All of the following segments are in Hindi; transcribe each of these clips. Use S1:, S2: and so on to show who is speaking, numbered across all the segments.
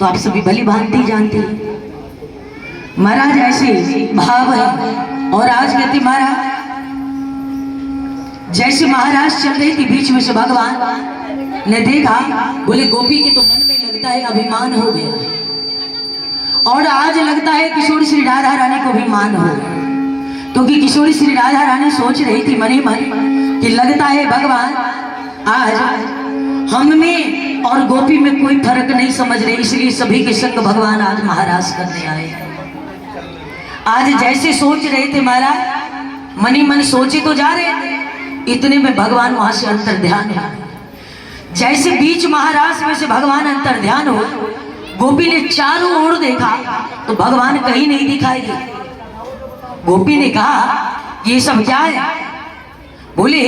S1: तो आप सभी भली भांति जानते हैं। महाराज ऐसे भाव है। और आज कहते महाराज जैसे महाराज चल रही थी बीच में से भगवान ने देखा, बोले गोपी के तो मन में लगता है अभिमान हो गया। और आज लगता है किशोरी श्री राधा रानी को भी मान हो गया, क्योंकि किशोरी श्री राधा रानी सोच रही थी मन ही मन कि लगता है भगवान आज हम में और गोपी में कोई फर्क नहीं समझ रहे, इसलिए सभी के संग भगवान आज महाराज करने आए। आज जैसे सोच रहे थे महाराज, मन ही मन सोचे तो जा रहे थे, इतने में भगवान वहां से अंतर ध्यान है। जैसे बीच महाराज में से भगवान अंतर ध्यान हो, गोपी ने चारों ओर देखा तो भगवान कहीं नहीं दिखाई दिए। गोपी ने कहा ये सब क्या है? बोले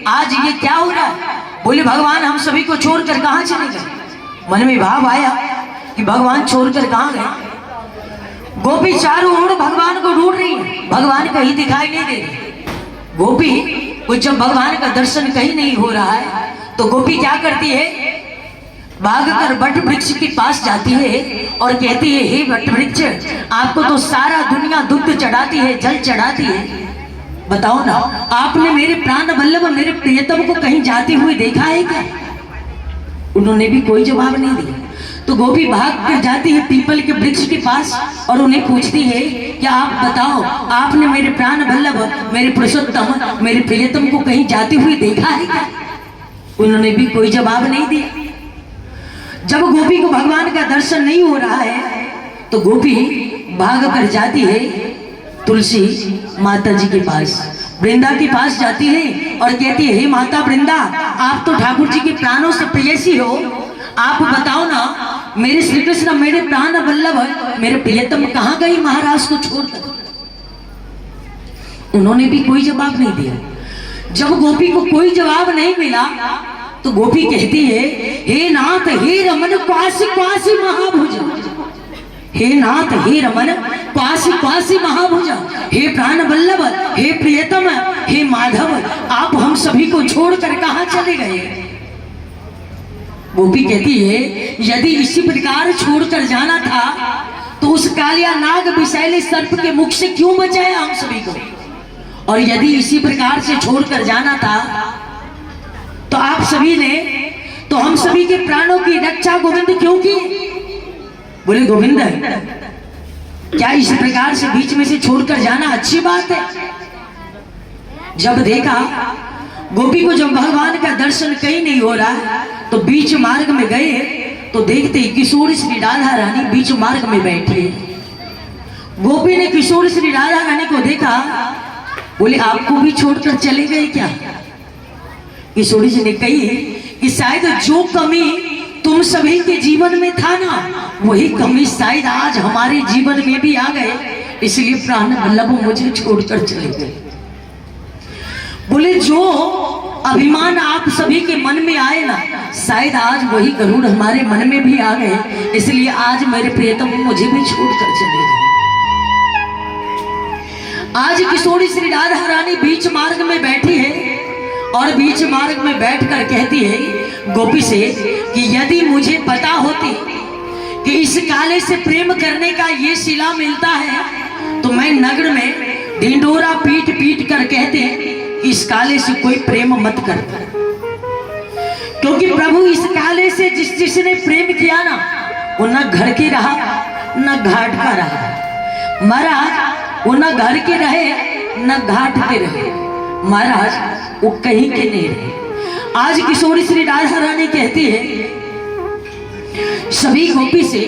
S1: आज ये क्या हो रहा है? बोले भगवान हम सभी को छोड़कर कहां चले गए। मन में भाव आया कि भगवान छोड़कर कहां गए। गोपी चारों ओर भगवान को ढूंढ रही है, भगवान कहीं दिखाई नहीं दे रहे। गोपी को जब भगवान का दर्शन कहीं नहीं हो रहा है तो गोपी क्या करती है, भागकर वट वृक्ष के पास जाती है और कहती है हे वट वृक्ष, आपको तो सारा दुनिया दूध चढ़ाती है, जल चढ़ाती है, बताओ ना आपने मेरे प्राण वल्लभ मेरे प्रियतम को कहीं जाते हुए देखा है क्या? उन्होंने भी कोई जवाब नहीं दिया। तो गोपी भाग कर जाती है पीपल के वृक्ष के पास और उन्हें पूछती है कि आप बताओ आपने मेरे प्राण वल्लभ मेरे पुरुषोत्तम मेरे प्रियतम को कहीं जाते हुए देखा है क्या? उन्होंने भी कोई जवाब नहीं दिया। जब गोपी को भगवान का दर्शन नहीं हो रहा है तो गोपी भाग कर जाती है तुलसी माता जी के पास, वृंदा के पास जाती है और कहती है हे माता वृंदा, आप तो ठाकुर जी के प्राणों से प्रेयसी हो, आप बताओ ना मेरे श्री कृष्ण मेरे प्राण वल्लभ मेरे प्रियतम कहाँ गई महाराज को छोड़कर? उन्होंने भी कोई जवाब नहीं दिया। जब गोपी को कोई जवाब नहीं मिला तो गोपी कहती है हे नाथ हे रमन क्वासी क्वासी महाभुज, हे नाथ हे रमन क्वासी क्वासी महाभुज, हे प्राण वल्लभ हे प्रियतम हे माधव, आप हम सभी को छोड़कर कहां चले गए? गोपी कहती है यदि इसी प्रकार छोड़कर जाना था तो उस कालिया नाग विषैले सर्प के मुख से क्यों बचाया हम सभी को, और यदि इसी प्रकार से छोड़कर जाना था तो आप सभी ने तो हम सभी के प्राणों की रक्षा गोविंद क्यों की? बोले गोविंद क्या इस प्रकार से बीच में से छोड़कर जाना अच्छी बात है? जब देखा गोपी को जब भगवान का दर्शन कहीं नहीं हो रहा तो बीच मार्ग में गए तो देखते किशोर श्री राधा रानी बीच मार्ग में बैठी है। गोपी ने किशोर श्री राधा रानी को देखा, बोले आपको भी छोड़कर चले गए क्या? किशोरी जी ने कही कि शायद जो कमी तुम सभी के जीवन में था ना, वही कमी शायद आज हमारे जीवन में भी आ गए, इसलिए प्राण वल्लभ मुझे छोड़कर चले गए। बोले जो अभिमान आप सभी के मन में आए ना, शायद आज वही गरुड़ हमारे मन में भी आ गए, इसलिए आज मेरे प्रियतम मुझे भी छोड़कर चले गए। आज किशोरी श्री राधा रानी बीच मार्ग में बैठी है और बीच मार्ग में बैठकर कहती है गोपी से कि यदि मुझे पता होती कि इस काले से प्रेम करने का ये सिला मिलता है तो मैं नगर में ढिंडोरा पीट पीट कर कहते कि इस काले से कोई प्रेम मत कर, क्योंकि प्रभु इस काले से जिसने प्रेम किया ना वो न घर के रहा न घाट का रहा। महाराज वो न घर के रहे न घाट के रहे, महाराज वो कहीं के नहीं रहे। आज किशोरी श्री राधा रानी कहती है सभी गोपी से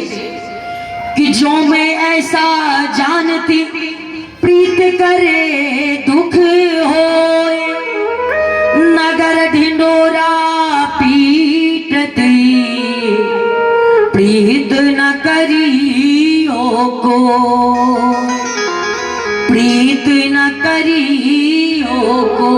S1: कि जो मैं ऐसा जानती प्रीत करे दुख होए, नगर ढिंडोरा पीटती प्रीत न करियो को, प्रीत न करियो को।